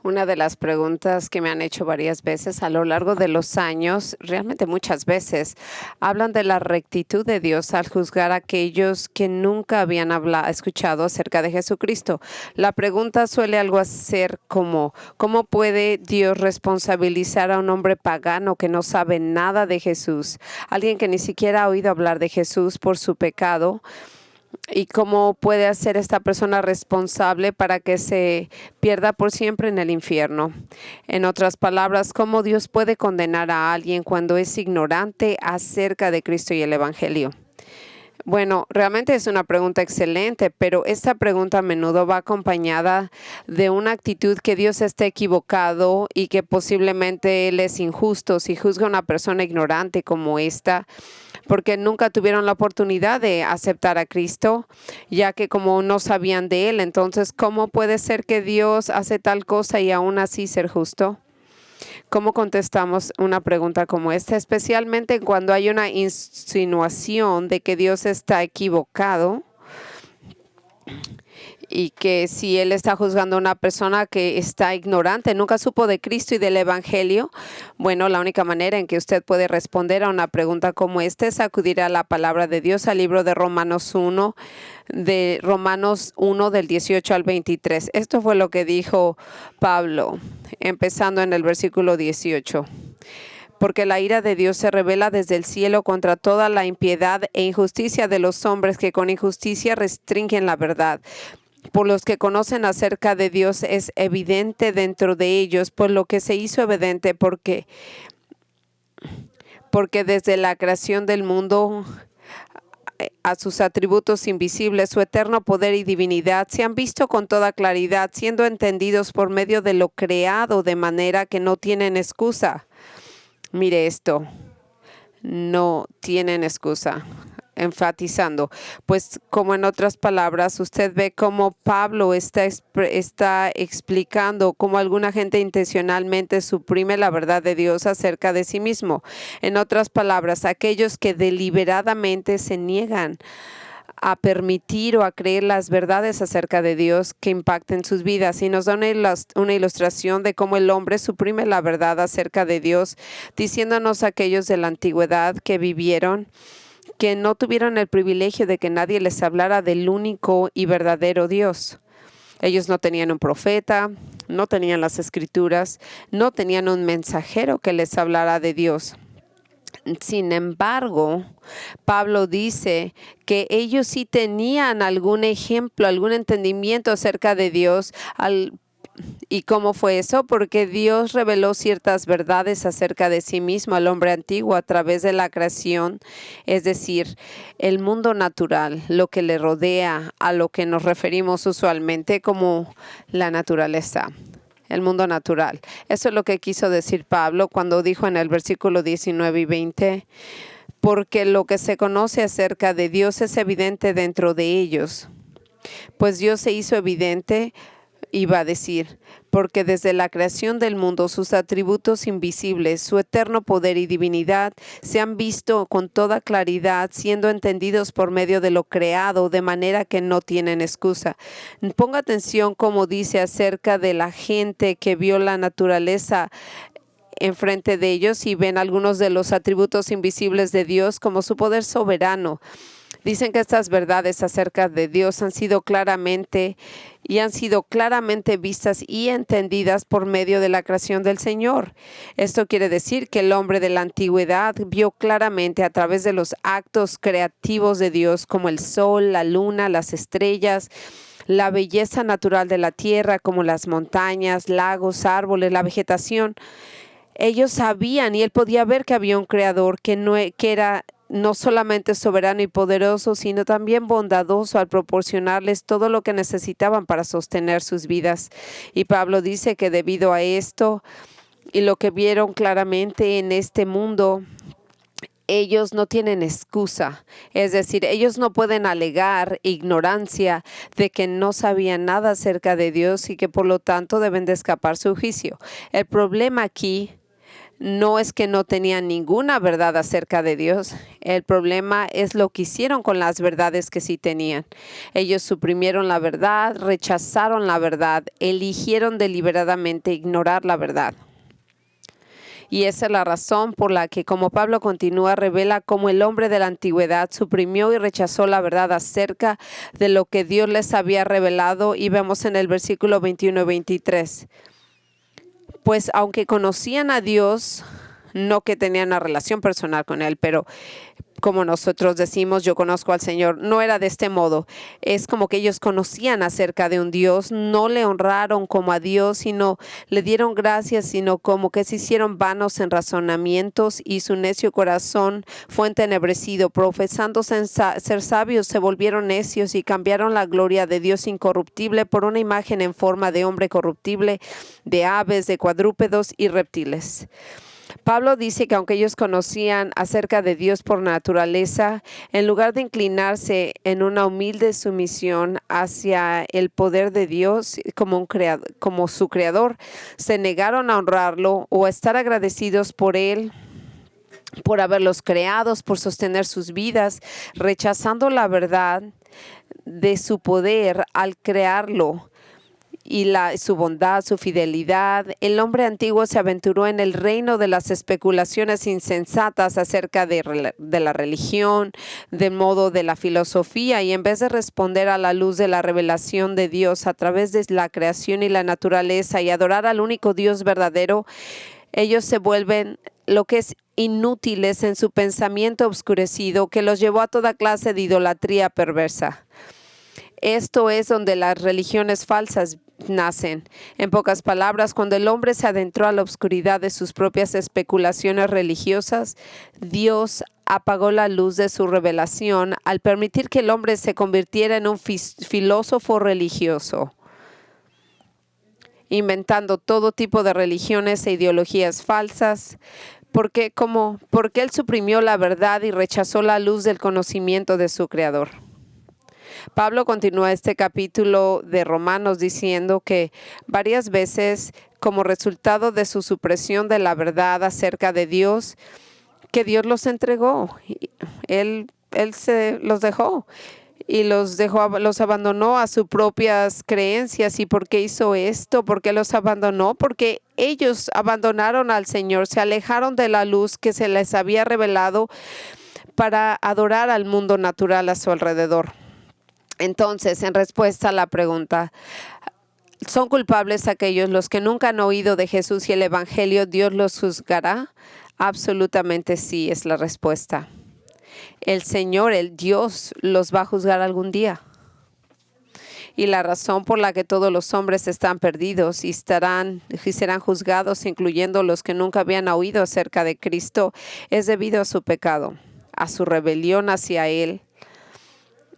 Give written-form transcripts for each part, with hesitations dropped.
Una de las preguntas que me han hecho varias veces a lo largo de los años, realmente muchas veces, hablan de la rectitud de Dios al juzgar a aquellos que nunca habían escuchado acerca de Jesucristo. La pregunta suele algo ser como, ¿cómo puede Dios responsabilizar a un hombre pagano que no sabe nada de Jesús? Alguien que ni siquiera ha oído hablar de Jesús por su pecado. ¿Y cómo puede hacer esta persona responsable para que se pierda por siempre en el infierno? En otras palabras, ¿cómo Dios puede condenar a alguien cuando es ignorante acerca de Cristo y el Evangelio? Bueno, realmente es una pregunta excelente, pero esta pregunta a menudo va acompañada de una actitud que Dios está equivocado y que posiblemente Él es injusto si juzga a una persona ignorante como esta, porque nunca tuvieron la oportunidad de aceptar a Cristo, ya que como no sabían de Él, entonces, ¿cómo puede ser que Dios hace tal cosa y aún así ser justo? ¿Cómo contestamos una pregunta como esta? Especialmente cuando hay una insinuación de que Dios está equivocado y que si Él está juzgando a una persona que está ignorante, nunca supo de Cristo y del Evangelio. Bueno, la única manera en que usted puede responder a una pregunta como esta es acudir a la palabra de Dios, al libro de Romanos 1, del 18 al 23. Esto fue lo que dijo Pablo, empezando en el versículo 18. Porque la ira de Dios se revela desde el cielo contra toda la impiedad e injusticia de los hombres que con injusticia restringen la verdad. Por los que conocen acerca de Dios es evidente dentro de ellos, por lo que se hizo evidente porque desde la creación del mundo a sus atributos invisibles, su eterno poder y divinidad, se han visto con toda claridad, siendo entendidos por medio de lo creado, de manera que no tienen excusa. Mire esto, no tienen excusa, enfatizando, pues como en otras palabras, usted ve cómo Pablo está explicando cómo alguna gente intencionalmente suprime la verdad de Dios acerca de sí mismo. En otras palabras, aquellos que deliberadamente se niegan a permitir o a creer las verdades acerca de Dios que impacten sus vidas. Y nos da una ilustración de cómo el hombre suprime la verdad acerca de Dios, diciéndonos a aquellos de la antigüedad que vivieron, que no tuvieron el privilegio de que nadie les hablara del único y verdadero Dios. Ellos no tenían un profeta, no tenían las escrituras, no tenían un mensajero que les hablara de Dios. Sin embargo, Pablo dice que ellos sí tenían algún ejemplo, algún entendimiento acerca de Dios. ¿Y cómo fue eso? Porque Dios reveló ciertas verdades acerca de sí mismo al hombre antiguo a través de la creación, es decir, el mundo natural, lo que le rodea, a lo que nos referimos usualmente como la naturaleza. El mundo natural. Eso es lo que quiso decir Pablo cuando dijo en el versículo 19 y 20, porque lo que se conoce acerca de Dios es evidente dentro de ellos. Pues Dios se hizo evidente, iba a decir, porque desde la creación del mundo sus atributos invisibles, su eterno poder y divinidad se han visto con toda claridad, siendo entendidos por medio de lo creado, de manera que no tienen excusa. Ponga atención como dice acerca de la gente que vio la naturaleza enfrente de ellos y ven algunos de los atributos invisibles de Dios como su poder soberano. Dicen que estas verdades acerca de Dios han sido claramente vistas y entendidas por medio de la creación del Señor. Esto quiere decir que el hombre de la antigüedad vio claramente a través de los actos creativos de Dios, como el sol, la luna, las estrellas, la belleza natural de la tierra, como las montañas, lagos, árboles, la vegetación. Ellos sabían y él podía ver que había un creador que era no solamente soberano y poderoso, sino también bondadoso al proporcionarles todo lo que necesitaban para sostener sus vidas. Y Pablo dice que debido a esto y lo que vieron claramente en este mundo, ellos no tienen excusa. Es decir, ellos no pueden alegar ignorancia de que no sabían nada acerca de Dios y que por lo tanto deben de escapar su juicio. El problema aquí No es que no tenían ninguna verdad acerca de Dios. El problema es lo que hicieron con las verdades que sí tenían. Ellos suprimieron la verdad, rechazaron la verdad, eligieron deliberadamente ignorar la verdad. Y esa es la razón por la que, como Pablo continúa, revela cómo el hombre de la antigüedad suprimió y rechazó la verdad acerca de lo que Dios les había revelado. Y vemos en el versículo 21 y 23. Pues aunque conocían a Dios, no que tenían una relación personal con Él, pero como nosotros decimos, yo conozco al Señor, no era de este modo. Es como que ellos conocían acerca de un Dios, no le honraron como a Dios, sino le dieron gracias, sino como que se hicieron vanos en razonamientos y su necio corazón fue entenebrecido. Profesando ser sabios, se volvieron necios y cambiaron la gloria de Dios incorruptible por una imagen en forma de hombre corruptible, de aves, de cuadrúpedos y reptiles. Pablo dice que aunque ellos conocían acerca de Dios por naturaleza, en lugar de inclinarse en una humilde sumisión hacia el poder de Dios como su creador, se negaron a honrarlo o a estar agradecidos por Él, por haberlos creados, por sostener sus vidas, rechazando la verdad de su poder al crearlo. Y su bondad, su fidelidad. El hombre antiguo se aventuró en el reino de las especulaciones insensatas acerca de la religión, del modo de la filosofía, y en vez de responder a la luz de la revelación de Dios a través de la creación y la naturaleza y adorar al único Dios verdadero, ellos se vuelven lo que es inútiles en su pensamiento obscurecido que los llevó a toda clase de idolatría perversa. Esto es donde las religiones falsas nacen. En pocas palabras, cuando el hombre se adentró a la oscuridad de sus propias especulaciones religiosas, Dios apagó la luz de su revelación al permitir que el hombre se convirtiera en un filósofo religioso, inventando todo tipo de religiones e ideologías falsas. Porque Él suprimió la verdad y rechazó la luz del conocimiento de su Creador. Pablo continúa este capítulo de Romanos diciendo que varias veces, como resultado de su supresión de la verdad acerca de Dios, que Dios los entregó. Él se los dejó y los abandonó a sus propias creencias. ¿Y por qué hizo esto? ¿Por qué los abandonó? Porque ellos abandonaron al Señor, se alejaron de la luz que se les había revelado para adorar al mundo natural a su alrededor. Entonces, en respuesta a la pregunta, ¿son culpables aquellos los que nunca han oído de Jesús y el Evangelio? ¿Dios los juzgará? Absolutamente sí, es la respuesta. El Señor, el Dios, los va a juzgar algún día. Y la razón por la que todos los hombres están perdidos y serán juzgados, incluyendo los que nunca habían oído acerca de Cristo, es debido a su pecado, a su rebelión hacia Él,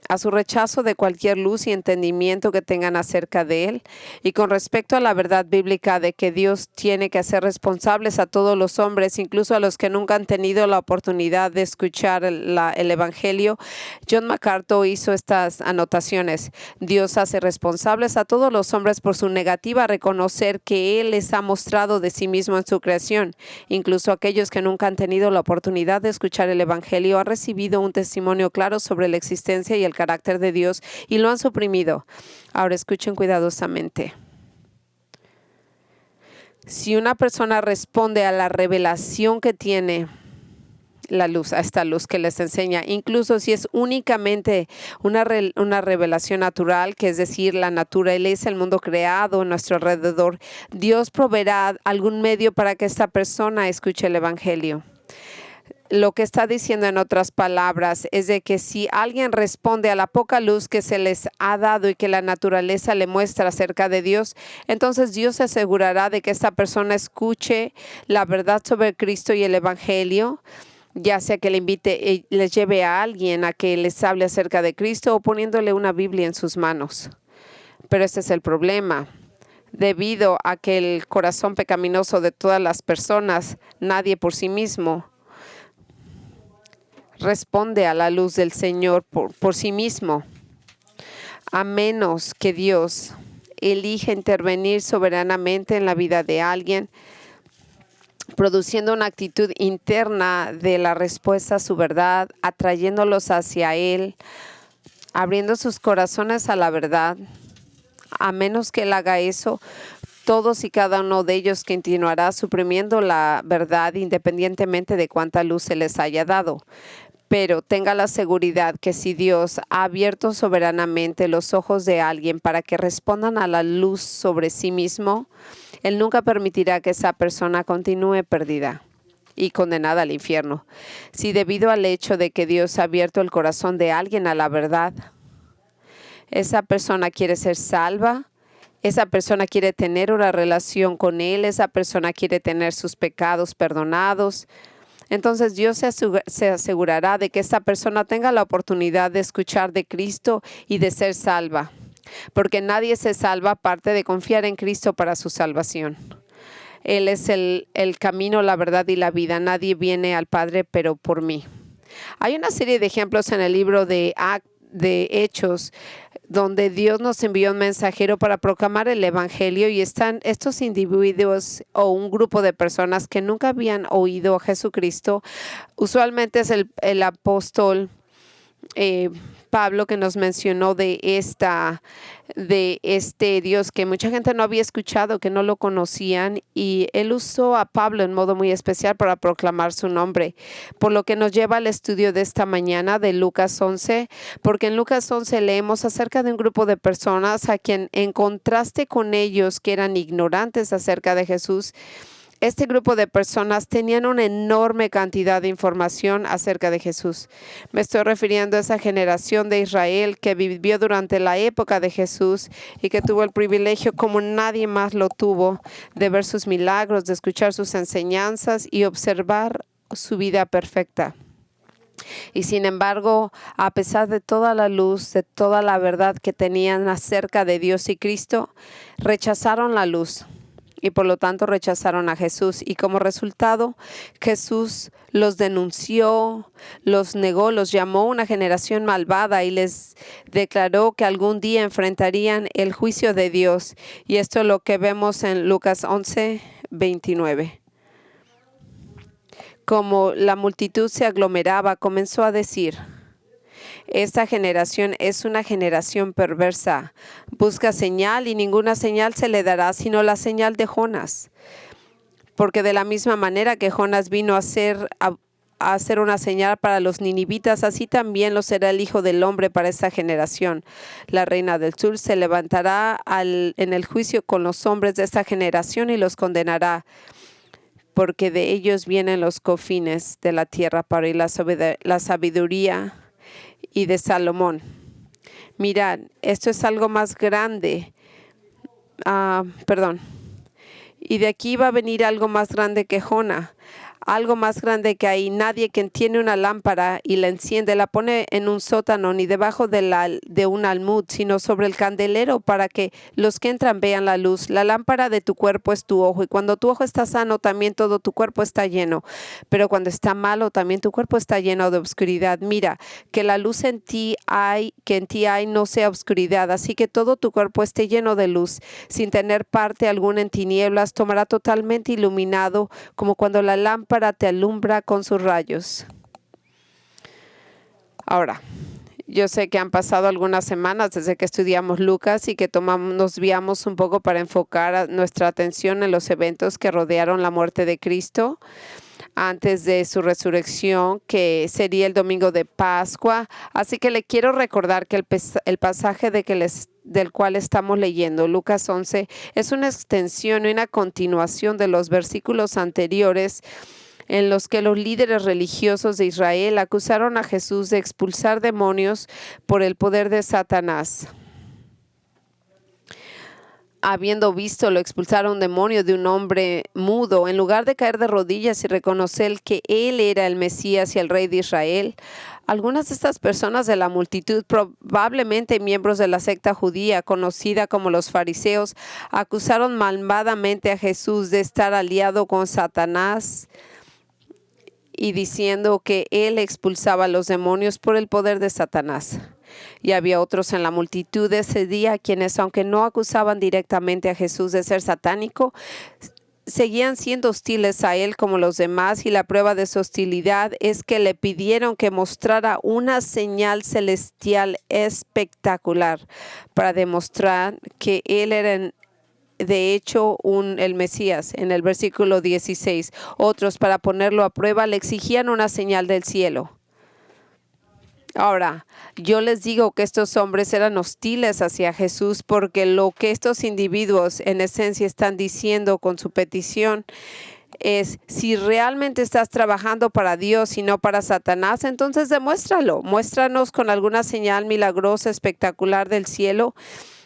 a su rechazo de cualquier luz y entendimiento que tengan acerca de Él. Y con respecto a la verdad bíblica de que Dios tiene que hacer responsables a todos los hombres, incluso a los que nunca han tenido la oportunidad de escuchar el Evangelio, John MacArthur hizo estas anotaciones. Dios hace responsables a todos los hombres por su negativa a reconocer que Él les ha mostrado de sí mismo en su creación. Incluso aquellos que nunca han tenido la oportunidad de escuchar el Evangelio han recibido un testimonio claro sobre la existencia y el carácter de Dios y lo han suprimido. Ahora escuchen cuidadosamente. Si una persona responde a la revelación que tiene la luz, a esta luz que les enseña, incluso si es únicamente una revelación natural, que es decir, la naturaleza, el mundo creado a nuestro alrededor, Dios proveerá algún medio para que esta persona escuche el Evangelio. Lo que está diciendo en otras palabras es de que si alguien responde a la poca luz que se les ha dado y que la naturaleza le muestra acerca de Dios, entonces Dios se asegurará de que esta persona escuche la verdad sobre Cristo y el Evangelio, ya sea que le invite, les lleve a alguien a que les hable acerca de Cristo o poniéndole una Biblia en sus manos. Pero este es el problema. Debido a que el corazón pecaminoso de todas las personas, nadie por sí mismo responde a la luz del Señor por sí mismo, a menos que Dios elija intervenir soberanamente en la vida de alguien produciendo una actitud interna de la respuesta a su verdad, atrayéndolos hacia Él, abriendo sus corazones a la verdad. A menos que Él haga eso, todos y cada uno de ellos continuará suprimiendo la verdad independientemente de cuánta luz se les haya dado. Pero tenga la seguridad que si Dios ha abierto soberanamente los ojos de alguien para que respondan a la luz sobre sí mismo, Él nunca permitirá que esa persona continúe perdida y condenada al infierno. Si debido al hecho de que Dios ha abierto el corazón de alguien a la verdad, esa persona quiere ser salva, esa persona quiere tener una relación con Él, esa persona quiere tener sus pecados perdonados, entonces Dios se asegurará de que esta persona tenga la oportunidad de escuchar de Cristo y de ser salva, porque nadie se salva aparte de confiar en Cristo para su salvación. Él es el camino, la verdad y la vida. Nadie viene al Padre pero por mí. Hay una serie de ejemplos en el libro de Hechos, donde Dios nos envió un mensajero para proclamar el evangelio, y están estos individuos o un grupo de personas que nunca habían oído a Jesucristo. Usualmente es el apóstol Pablo que nos mencionó de este Dios que mucha gente no había escuchado, que no lo conocían, y él usó a Pablo en modo muy especial para proclamar su nombre. Por lo que nos lleva al estudio de esta mañana de Lucas 11, porque en Lucas 11 leemos acerca de un grupo de personas a quien, en contraste con ellos que eran ignorantes acerca de Jesús, este grupo de personas tenían una enorme cantidad de información acerca de Jesús. Me estoy refiriendo a esa generación de Israel que vivió durante la época de Jesús y que tuvo el privilegio, como nadie más lo tuvo, de ver sus milagros, de escuchar sus enseñanzas y observar su vida perfecta. Y sin embargo, a pesar de toda la luz, de toda la verdad que tenían acerca de Dios y Cristo, rechazaron la luz. Y por lo tanto rechazaron a Jesús. Y como resultado, Jesús los denunció, los negó, los llamó una generación malvada y les declaró que algún día enfrentarían el juicio de Dios. Y esto es lo que vemos en Lucas 11, 29. Como la multitud se aglomeraba, comenzó a decir: esta generación es una generación perversa. Busca señal y ninguna señal se le dará sino la señal de Jonás. Porque de la misma manera que Jonás vino a hacer una señal para los ninivitas, así también lo será el Hijo del Hombre para esta generación. La reina del sur se levantará en el juicio con los hombres de esta generación y los condenará, porque de ellos vienen los confines de la tierra para oír la sabiduría y de Salomón. Mirad, esto es algo más grande. Y de aquí va a venir algo más grande que Jona. Algo más grande que hay. Nadie que tiene una lámpara y la enciende, la pone en un sótano ni debajo de un almud, sino sobre el candelero, para que los que entran vean la luz. La lámpara de tu cuerpo es tu ojo, y cuando tu ojo está sano, también todo tu cuerpo está lleno. Pero cuando está malo, también tu cuerpo está lleno de oscuridad. Mira, que la luz que en ti hay no sea oscuridad, así que todo tu cuerpo esté lleno de luz, sin tener parte alguna en tinieblas, tomará totalmente iluminado, como cuando la lámpara te alumbra con sus rayos. Ahora, yo sé que han pasado algunas semanas desde que estudiamos Lucas y que nos guiamos un poco para enfocar nuestra atención en los eventos que rodearon la muerte de Cristo antes de su resurrección, que sería el domingo de Pascua. Así que le quiero recordar que el pasaje del cual estamos leyendo, Lucas 11, es una extensión y una continuación de los versículos anteriores, en los que los líderes religiosos de Israel acusaron a Jesús de expulsar demonios por el poder de Satanás. Habiendo visto lo expulsar un demonio de un hombre mudo, en lugar de caer de rodillas y reconocer que él era el Mesías y el Rey de Israel, algunas de estas personas de la multitud, probablemente miembros de la secta judía conocida como los fariseos, acusaron malvadamente a Jesús de estar aliado con Satanás y diciendo que él expulsaba a los demonios por el poder de Satanás. Y había otros en la multitud de ese día quienes, aunque no acusaban directamente a Jesús de ser satánico, seguían siendo hostiles a él como los demás, y la prueba de su hostilidad es que le pidieron que mostrara una señal celestial espectacular para demostrar que él era de hecho el Mesías. En el versículo 16, otros, para ponerlo a prueba, le exigían una señal del cielo. Ahora, yo les digo que estos hombres eran hostiles hacia Jesús porque lo que estos individuos en esencia están diciendo con su petición es: si realmente estás trabajando para Dios y no para Satanás, entonces demuéstralo. Muéstranos con alguna señal milagrosa, espectacular del cielo,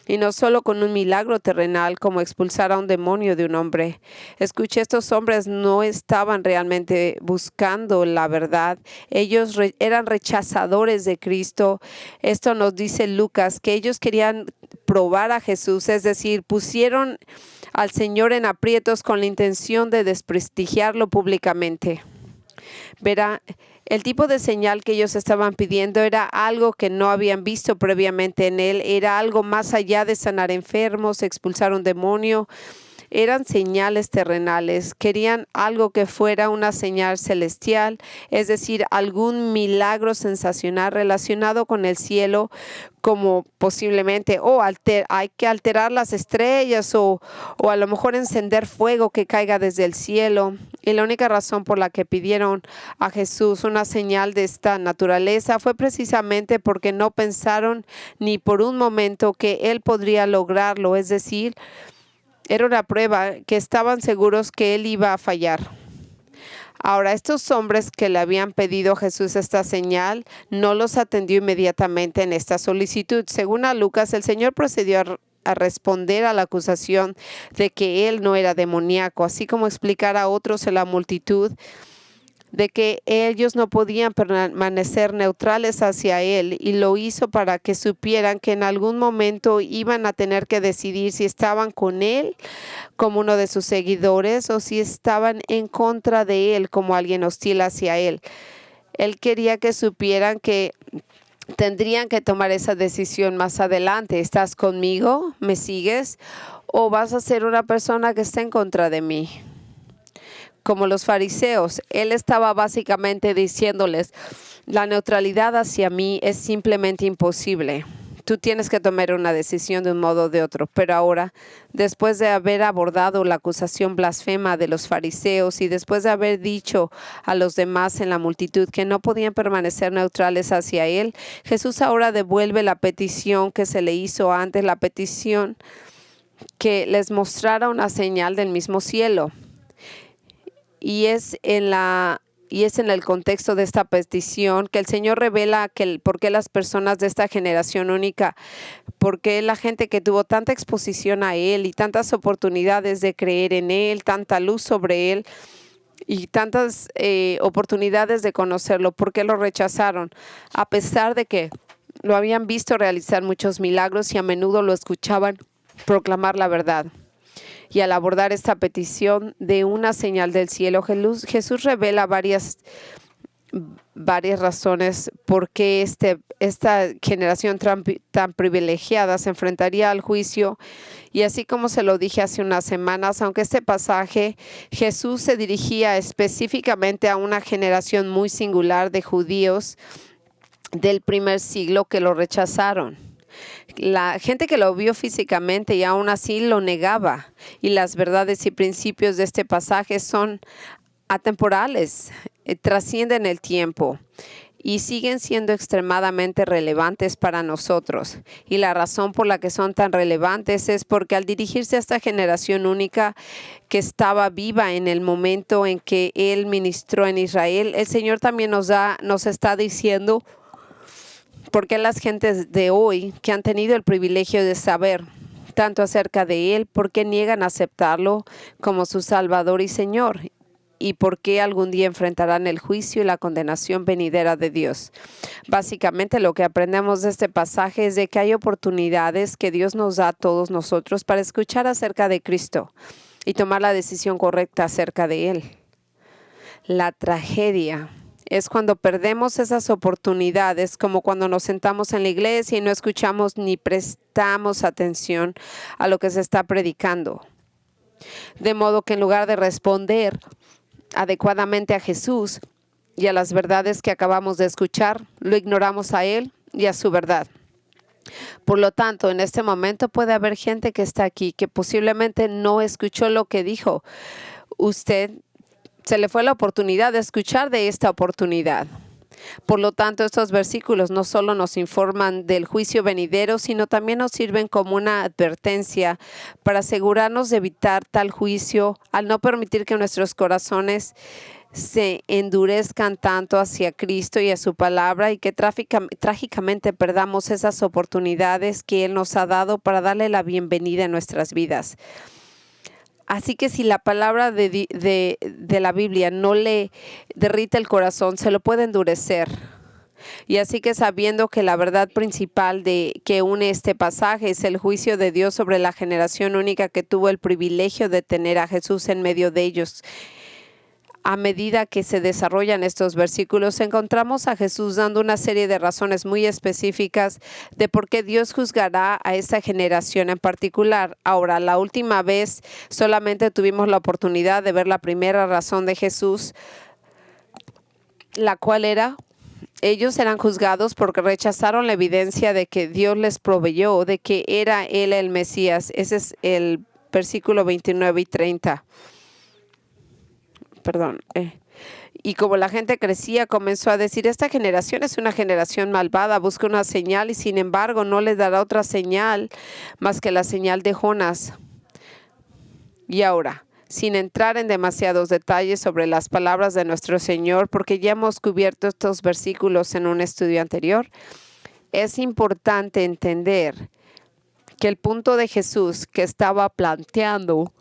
y no solo con un milagro terrenal como expulsar a un demonio de un hombre. Escuche, estos hombres no estaban realmente buscando la verdad. Ellos eran rechazadores de Cristo. Esto nos dice Lucas, que ellos querían probar a Jesús, es decir, pusieron al Señor en aprietos con la intención de desprestigiarlo públicamente. Verá, el tipo de señal que ellos estaban pidiendo era algo que no habían visto previamente en él. Era algo más allá de sanar enfermos, expulsar un demonio. Eran señales terrenales. Querían algo que fuera una señal celestial, es decir, algún milagro sensacional relacionado con el cielo, como posiblemente hay que alterar las estrellas o a lo mejor encender fuego que caiga desde el cielo. Y la única razón por la que pidieron a Jesús una señal de esta naturaleza fue precisamente porque no pensaron ni por un momento que él podría lograrlo, es decir, era una prueba que estaban seguros que él iba a fallar. Ahora, estos hombres que le habían pedido a Jesús esta señal, no los atendió inmediatamente en esta solicitud. Según a Lucas, el Señor procedió a responder a la acusación de que él no era demoníaco, así como explicar a otros en la multitud de que ellos no podían permanecer neutrales hacia él, y lo hizo para que supieran que en algún momento iban a tener que decidir si estaban con él como uno de sus seguidores o si estaban en contra de él como alguien hostil hacia él. Él quería que supieran que tendrían que tomar esa decisión más adelante. ¿Estás conmigo? ¿Me sigues? ¿O vas a ser una persona que está en contra de mí? Como los fariseos, él estaba básicamente diciéndoles: la neutralidad hacia mí es simplemente imposible. Tú tienes que tomar una decisión de un modo o de otro. Pero ahora, después de haber abordado la acusación blasfema de los fariseos y después de haber dicho a los demás en la multitud que no podían permanecer neutrales hacia él, Jesús ahora devuelve la petición que se le hizo antes, la petición que les mostrara una señal del mismo cielo. Y es en el contexto de esta petición que el Señor revela por qué las personas de esta generación única, por qué la gente que tuvo tanta exposición a Él y tantas oportunidades de creer en Él, tanta luz sobre Él y tantas oportunidades de conocerlo, por qué lo rechazaron, a pesar de que lo habían visto realizar muchos milagros y a menudo lo escuchaban proclamar la verdad. Y al abordar esta petición de una señal del cielo, Jesús revela varias razones por qué esta generación tan privilegiada se enfrentaría al juicio. Y así como se lo dije hace unas semanas, aunque este pasaje Jesús se dirigía específicamente a una generación muy singular de judíos del primer siglo que lo rechazaron. La gente que lo vio físicamente y aún así lo negaba, y las verdades y principios de este pasaje son atemporales, trascienden el tiempo y siguen siendo extremadamente relevantes para nosotros. Y la razón por la que son tan relevantes es porque al dirigirse a esta generación única que estaba viva en el momento en que Él ministró en Israel, el Señor también nos está diciendo: ¿por qué las gentes de hoy que han tenido el privilegio de saber tanto acerca de Él, por qué niegan aceptarlo como su Salvador y Señor? ¿Y por qué algún día enfrentarán el juicio y la condenación venidera de Dios? Básicamente lo que aprendemos de este pasaje es de que hay oportunidades que Dios nos da a todos nosotros para escuchar acerca de Cristo y tomar la decisión correcta acerca de Él. La tragedia es cuando perdemos esas oportunidades, como cuando nos sentamos en la iglesia y no escuchamos ni prestamos atención a lo que se está predicando. De modo que en lugar de responder adecuadamente a Jesús y a las verdades que acabamos de escuchar, lo ignoramos a Él y a su verdad. Por lo tanto, en este momento puede haber gente que está aquí que posiblemente no escuchó lo que dijo. Usted se le fue la oportunidad de escuchar de esta oportunidad. Por lo tanto, estos versículos no solo nos informan del juicio venidero, sino también nos sirven como una advertencia para asegurarnos de evitar tal juicio al no permitir que nuestros corazones se endurezcan tanto hacia Cristo y a su palabra y que trágicamente perdamos esas oportunidades que Él nos ha dado para darle la bienvenida en nuestras vidas. Así que si la palabra de la Biblia no le derrite el corazón, se lo puede endurecer. Y así que sabiendo que la verdad principal que une este pasaje es el juicio de Dios sobre la generación única que tuvo el privilegio de tener a Jesús en medio de ellos. A medida que se desarrollan estos versículos, encontramos a Jesús dando una serie de razones muy específicas de por qué Dios juzgará a esta generación en particular. Ahora, la última vez solamente tuvimos la oportunidad de ver la primera razón de Jesús, la cual era: ellos eran juzgados porque rechazaron la evidencia de que Dios les proveyó, de que era Él el Mesías. Ese es el versículo 29 y 30. Y como la gente crecía, comenzó a decir: esta generación es una generación malvada, busca una señal y sin embargo no les dará otra señal más que la señal de Jonás. Y ahora, sin entrar en demasiados detalles sobre las palabras de nuestro Señor, porque ya hemos cubierto estos versículos en un estudio anterior, es importante entender que el punto de Jesús que estaba planteando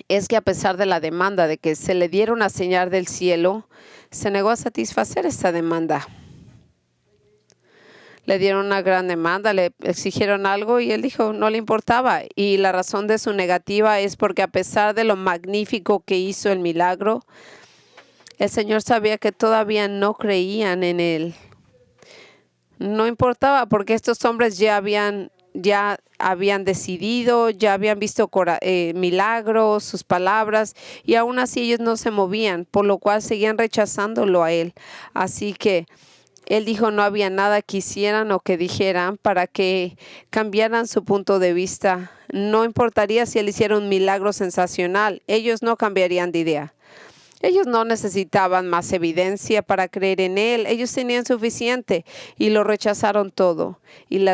es que a pesar de la demanda de que se le diera una señal del cielo, se negó a satisfacer esta demanda. Le dieron una gran demanda, le exigieron algo y él dijo no le importaba. Y la razón de su negativa es porque a pesar de lo magnífico que hizo el milagro, el Señor sabía que todavía no creían en él. No importaba porque estos hombres ya habían decidido, ya habían visto milagros, sus palabras, y aún así ellos no se movían, por lo cual seguían rechazándolo a él. Así que él dijo no había nada que hicieran o que dijeran para que cambiaran su punto de vista. No importaría si él hiciera un milagro sensacional, ellos no cambiarían de idea. Ellos no necesitaban más evidencia para creer en él, ellos tenían suficiente y lo rechazaron todo. Y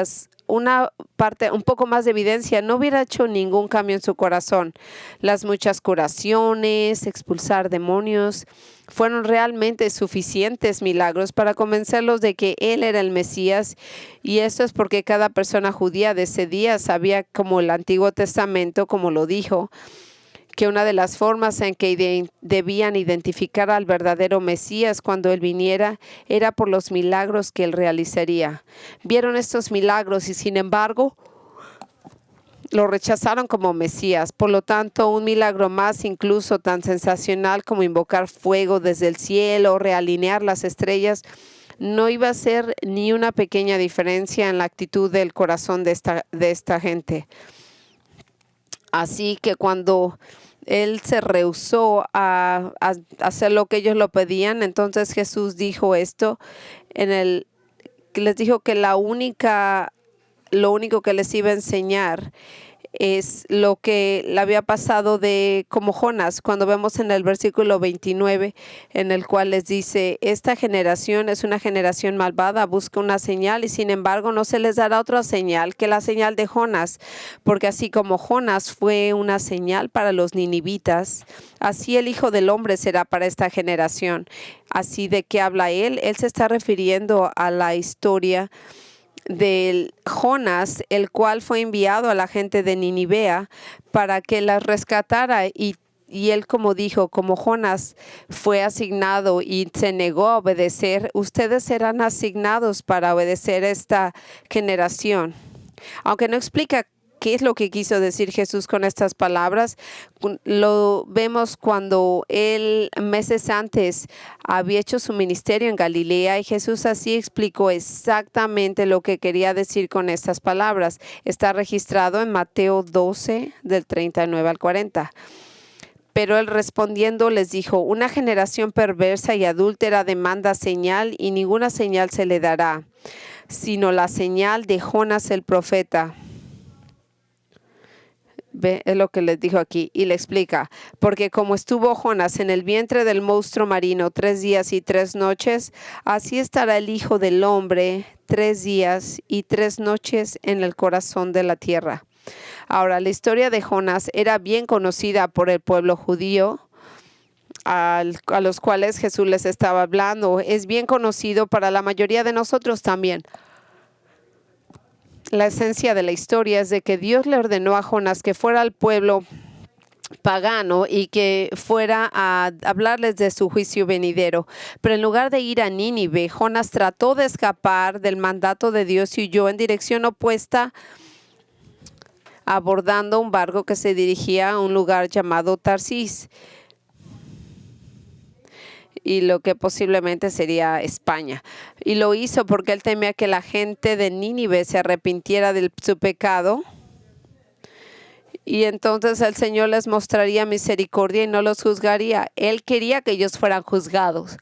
una parte, un poco más de evidencia, no hubiera hecho ningún cambio en su corazón. Las muchas curaciones, expulsar demonios, fueron realmente suficientes milagros para convencerlos de que Él era el Mesías. Y esto es porque cada persona judía de ese día sabía, como el Antiguo Testamento, como lo dijo, que una de las formas en que debían identificar al verdadero Mesías cuando Él viniera era por los milagros que Él realizaría. Vieron estos milagros y sin embargo lo rechazaron como Mesías. Por lo tanto, un milagro más, incluso tan sensacional como invocar fuego desde el cielo, realinear las estrellas, no iba a hacer ni una pequeña diferencia en la actitud del corazón de esta gente. Así que cuando él se rehusó a hacer lo que ellos lo pedían, entonces Jesús dijo esto, que les dijo que lo único que les iba a enseñar es lo que le había pasado como Jonás, cuando vemos en el versículo 29, en el cual les dice: esta generación es una generación malvada, busca una señal y sin embargo no se les dará otra señal que la señal de Jonás, porque así como Jonás fue una señal para los ninivitas, así el Hijo del Hombre será para esta generación. Así, ¿de qué habla él? Él se está refiriendo a la historia del Jonás, el cual fue enviado a la gente de Ninivea para que las rescatara y él, como dijo, como Jonás fue asignado y se negó a obedecer, ustedes serán asignados para obedecer esta generación. Aunque no explica ¿Qué es lo que quiso decir Jesús con estas palabras? Lo vemos cuando él meses antes había hecho su ministerio en Galilea y Jesús así explicó exactamente lo que quería decir con estas palabras. Está registrado en Mateo 12 del 39 al 40. Pero él respondiendo les dijo: una generación perversa y adúltera demanda señal, y ninguna señal se le dará, sino la señal de Jonás el profeta. Ve, es lo que les dijo aquí y le explica: porque como estuvo Jonás en el vientre del monstruo marino 3 días y 3 noches, así estará el Hijo del Hombre 3 días y 3 noches en el corazón de la tierra. Ahora, la historia de Jonás era bien conocida por el pueblo judío, a los cuales Jesús les estaba hablando. Es bien conocido para la mayoría de nosotros también. La esencia de la historia es de que Dios le ordenó a Jonás que fuera al pueblo pagano y que fuera a hablarles de su juicio venidero. Pero en lugar de ir a Nínive, Jonás trató de escapar del mandato de Dios y huyó en dirección opuesta, abordando un barco que se dirigía a un lugar llamado Tarsis, y lo que posiblemente sería España. Y lo hizo porque él temía que la gente de Nínive se arrepintiera de su pecado. Y entonces el Señor les mostraría misericordia y no los juzgaría. Él quería que ellos fueran juzgados.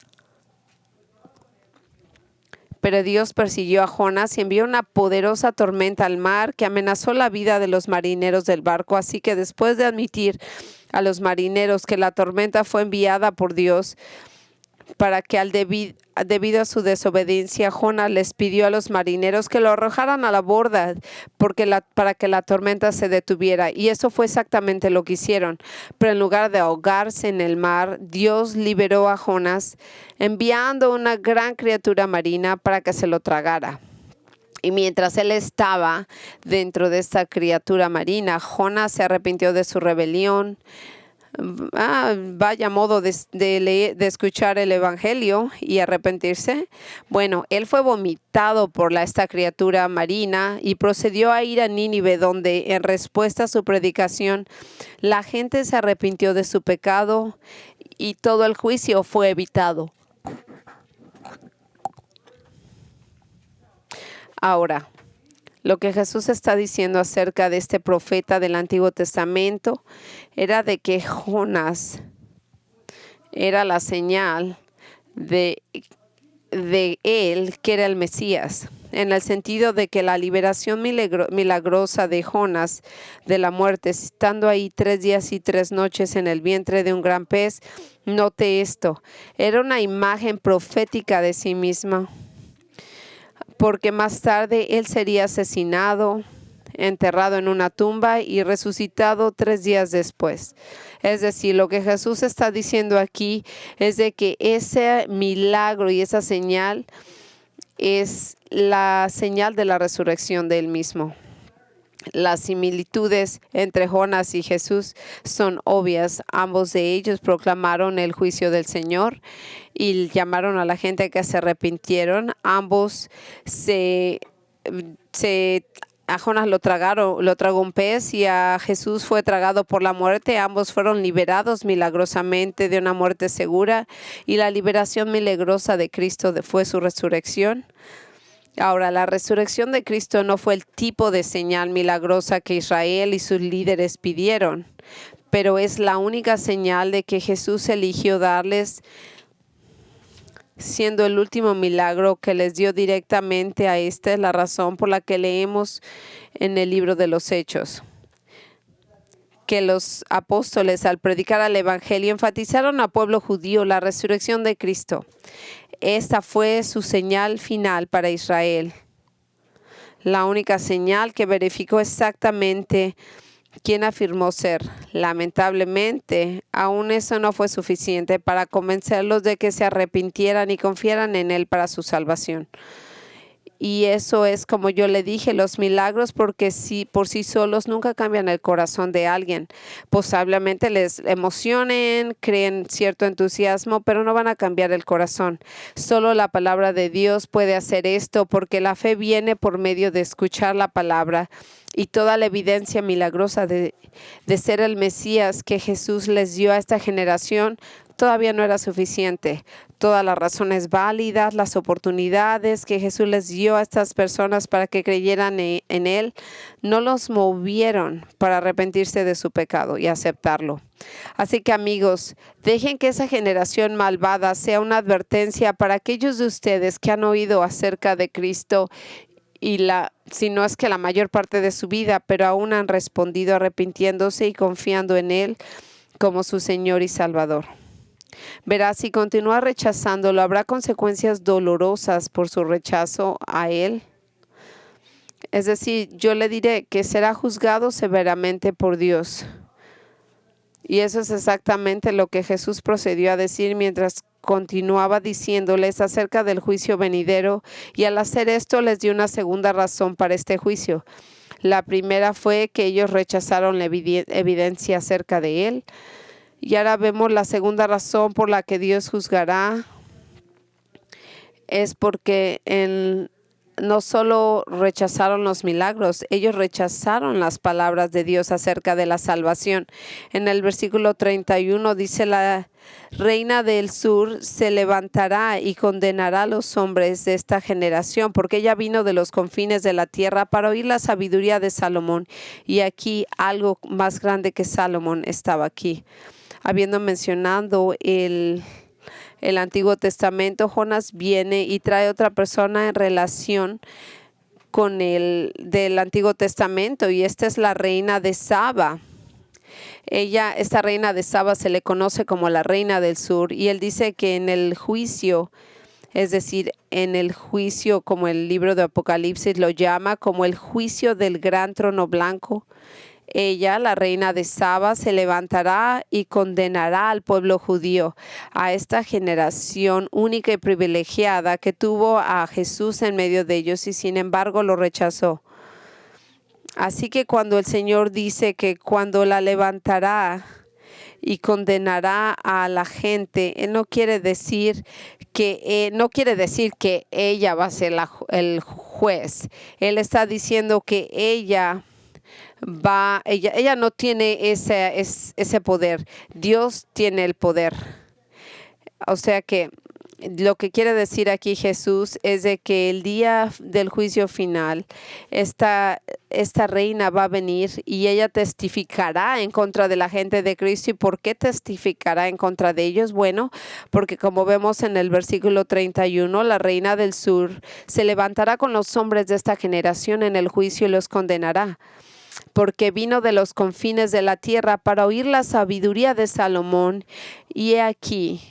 Pero Dios persiguió a Jonás y envió una poderosa tormenta al mar que amenazó la vida de los marineros del barco. Así que después de admitir a los marineros que la tormenta fue enviada por Dios, para que debido a su desobediencia, Jonás les pidió a los marineros que lo arrojaran a la borda para que la tormenta se detuviera. Y eso fue exactamente lo que hicieron. Pero en lugar de ahogarse en el mar, Dios liberó a Jonás, enviando una gran criatura marina para que se lo tragara. Y mientras él estaba dentro de esta criatura marina, Jonás se arrepintió de su rebelión. Vaya modo de escuchar el evangelio y arrepentirse. Bueno, él fue vomitado por esta criatura marina y procedió a ir a Nínive, donde en respuesta a su predicación la gente se arrepintió de su pecado y todo el juicio fue evitado. Ahora, lo que Jesús está diciendo acerca de este profeta del Antiguo Testamento era de que Jonás era la señal de él, que era el Mesías, en el sentido de que la liberación milagrosa de Jonás de la muerte, estando ahí 3 días y 3 noches en el vientre de un gran pez. Note esto, era una imagen profética de sí misma, porque más tarde él sería asesinado, enterrado en una tumba y resucitado 3 días después. Es decir, lo que Jesús está diciendo aquí es de que ese milagro y esa señal es la señal de la resurrección de él mismo. Las similitudes entre Jonás y Jesús son obvias. Ambos de ellos proclamaron el juicio del Señor y llamaron a la gente que se arrepintieron. Ambos a Jonás lo tragó un pez y a Jesús fue tragado por la muerte. Ambos fueron liberados milagrosamente de una muerte segura, y la liberación milagrosa de Cristo fue su resurrección. Ahora, la resurrección de Cristo no fue el tipo de señal milagrosa que Israel y sus líderes pidieron, pero es la única señal de que Jesús eligió darles, siendo el último milagro que les dio directamente a esta. Es la razón por la que leemos en el libro de los Hechos que los apóstoles, al predicar el evangelio, enfatizaron al pueblo judío la resurrección de Cristo. Esta fue su señal final para Israel, la única señal que verificó exactamente quién afirmó ser. Lamentablemente, aún eso no fue suficiente para convencerlos de que se arrepintieran y confiaran en Él para su salvación. Y eso es como yo le dije, los milagros porque por sí solos nunca cambian el corazón de alguien. Posiblemente les emocionen, creen cierto entusiasmo, pero no van a cambiar el corazón. Solo la palabra de Dios puede hacer esto porque la fe viene por medio de escuchar la palabra y toda la evidencia milagrosa de ser el Mesías que Jesús les dio a esta generación todavía no era suficiente. Todas las razones válidas, las oportunidades que Jesús les dio a estas personas para que creyeran en Él, no los movieron para arrepentirse de su pecado y aceptarlo. Así que amigos, dejen que esa generación malvada sea una advertencia para aquellos de ustedes que han oído acerca de Cristo si no es que la mayor parte de su vida, pero aún han respondido arrepintiéndose y confiando en Él como su Señor y Salvador. Verá, si continúa rechazándolo, habrá consecuencias dolorosas por su rechazo a Él. Es decir, yo le diré que será juzgado severamente por Dios. Y eso es exactamente lo que Jesús procedió a decir mientras continuaba diciéndoles acerca del juicio venidero, y al hacer esto les dio una segunda razón para este juicio. La primera fue que ellos rechazaron la evidencia acerca de Él. Y ahora vemos la segunda razón por la que Dios juzgará. Es porque no solo rechazaron los milagros, ellos rechazaron las palabras de Dios acerca de la salvación. En el versículo 31 dice: la reina del sur se levantará y condenará a los hombres de esta generación, porque ella vino de los confines de la tierra para oír la sabiduría de Salomón. Y aquí algo más grande que Salomón estaba aquí. Habiendo mencionado el Antiguo Testamento, Jonás viene y trae otra persona en relación con el del Antiguo Testamento, y esta es la reina de Saba. Esta reina de Saba se le conoce como la reina del sur, y él dice que en el juicio, es decir, en el juicio, como el libro de Apocalipsis lo llama, como el juicio del gran trono blanco, ella, la reina de Saba, se levantará y condenará al pueblo judío, a esta generación única y privilegiada que tuvo a Jesús en medio de ellos y sin embargo lo rechazó. Así que cuando el Señor dice que cuando la levantará y condenará a la gente, Él no quiere decir que ella va a ser el juez. Él está diciendo que ella no tiene ese poder. Dios tiene el poder. O sea que lo que quiere decir aquí Jesús es de que el día del juicio final, esta reina va a venir y ella testificará en contra de la gente de Cristo. ¿Y por qué testificará en contra de ellos? Bueno, porque como vemos en el versículo 31, la reina del sur se levantará con los hombres de esta generación en el juicio y los condenará, porque vino de los confines de la tierra para oír la sabiduría de Salomón. Y he aquí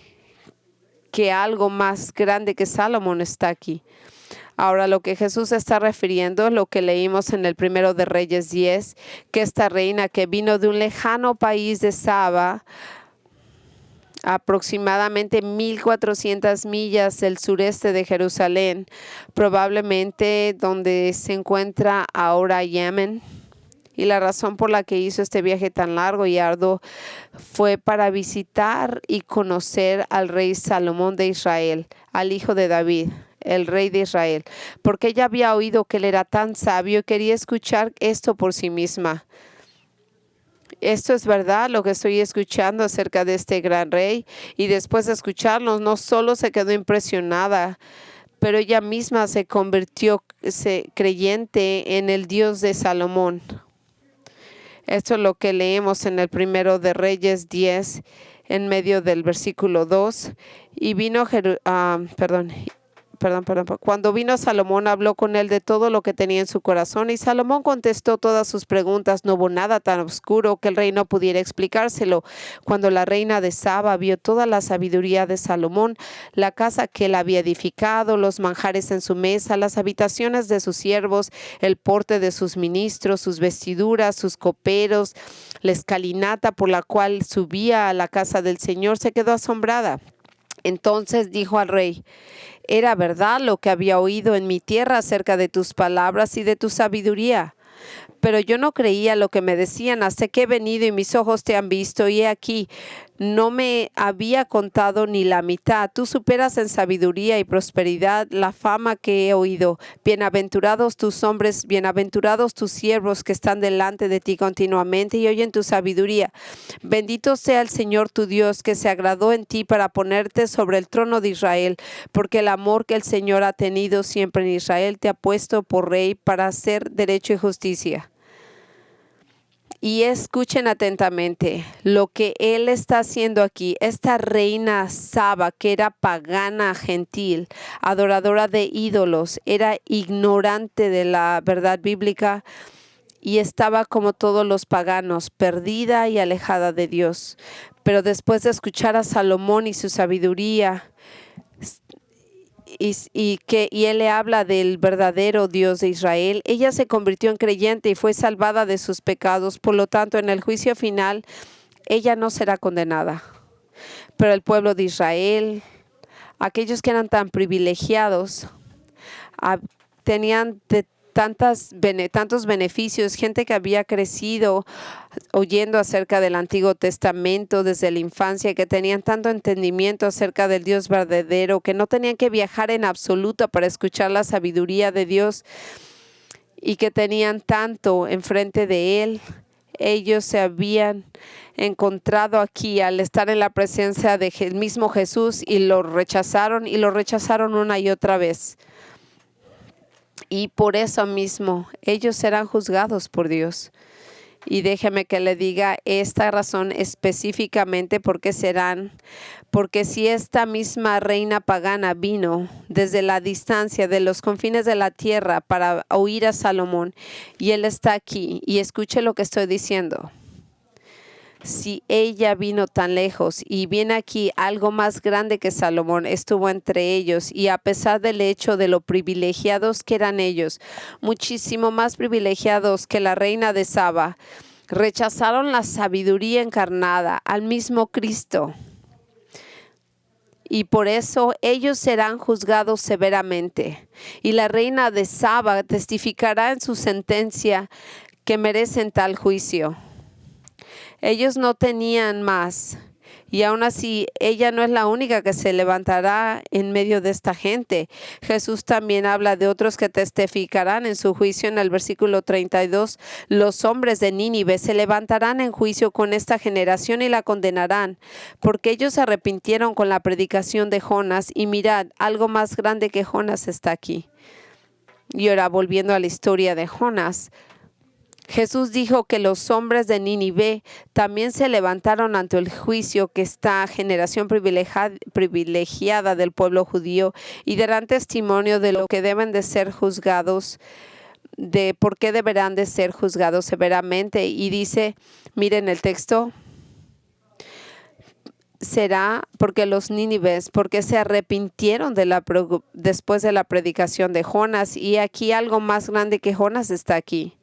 que algo más grande que Salomón está aquí. Ahora, lo que Jesús está refiriendo es lo que leímos en el primero de Reyes 10, que esta reina que vino de un lejano país de Saba, aproximadamente 1,400 millas del sureste de Jerusalén, probablemente donde se encuentra ahora Yemen. Y la razón por la que hizo este viaje tan largo y arduo fue para visitar y conocer al rey Salomón de Israel, al hijo de David, el rey de Israel, porque ella había oído que él era tan sabio y quería escuchar esto por sí misma. Esto es verdad, lo que estoy escuchando acerca de este gran rey. Y después de escucharlo, no solo se quedó impresionada, pero ella misma se convirtió creyente en el Dios de Salomón. Esto es lo que leemos en el primero de Reyes 10, en medio del versículo 2. Y vino Cuando vino Salomón, habló con él de todo lo que tenía en su corazón, y Salomón contestó todas sus preguntas. No hubo nada tan oscuro que el rey no pudiera explicárselo. Cuando la reina de Saba vio toda la sabiduría de Salomón, la casa que él había edificado, los manjares en su mesa, las habitaciones de sus siervos, el porte de sus ministros, sus vestiduras, sus coperos, la escalinata por la cual subía a la casa del Señor, se quedó asombrada. Entonces dijo al rey: Era verdad lo que había oído en mi tierra acerca de tus palabras y de tu sabiduría. Pero yo no creía lo que me decían hasta que he venido y mis ojos te han visto y he aquí, no me había contado ni la mitad. Tú superas en sabiduría y prosperidad la fama que he oído. Bienaventurados tus hombres, bienaventurados tus siervos que están delante de ti continuamente y oyen tu sabiduría. Bendito sea el Señor tu Dios que se agradó en ti para ponerte sobre el trono de Israel, porque el amor que el Señor ha tenido siempre en Israel te ha puesto por rey para hacer derecho y justicia. Y escuchen atentamente lo que él está haciendo aquí. Esta reina Saba, que era pagana gentil, adoradora de ídolos, era ignorante de la verdad bíblica y estaba como todos los paganos, perdida y alejada de Dios. Pero después de escuchar a Salomón y su sabiduría, y él le habla del verdadero Dios de Israel, ella se convirtió en creyente y fue salvada de sus pecados. Por lo tanto, en el juicio final, ella no será condenada. Pero el pueblo de Israel, aquellos que eran tan privilegiados, tenían tantos beneficios, gente que había crecido oyendo acerca del Antiguo Testamento desde la infancia, que tenían tanto entendimiento acerca del Dios verdadero, que no tenían que viajar en absoluto para escuchar la sabiduría de Dios y que tenían tanto enfrente de Él. Ellos se habían encontrado aquí al estar en la presencia del mismo Jesús y lo rechazaron una y otra vez. Y por eso mismo ellos serán juzgados por Dios. Y déjeme que le diga esta razón específicamente porque si esta misma reina pagana vino desde la distancia de los confines de la tierra para oír a Salomón y él está aquí y escuche lo que estoy diciendo. Si ella vino tan lejos y viene aquí, algo más grande que Salomón estuvo entre ellos, y a pesar del hecho de lo privilegiados que eran ellos, muchísimo más privilegiados que la reina de Saba, rechazaron la sabiduría encarnada al mismo Cristo. Y por eso ellos serán juzgados severamente. Y la reina de Saba testificará en su sentencia que merecen tal juicio. Ellos no tenían más, y aún así ella no es la única que se levantará en medio de esta gente. Jesús también habla de otros que testificarán en su juicio en el versículo 32. Los hombres de Nínive se levantarán en juicio con esta generación y la condenarán, porque ellos se arrepintieron con la predicación de Jonás, y mirad, algo más grande que Jonás está aquí. Y ahora volviendo a la historia de Jonás, Jesús dijo que los hombres de Nínive también se levantaron ante el juicio que esta generación privilegiada del pueblo judío y darán testimonio de lo que deben de ser juzgados, de por qué deberán de ser juzgados severamente. Y dice, miren el texto, será porque los nínives, porque se arrepintieron después de la predicación de Jonás, y aquí algo más grande que Jonás está aquí.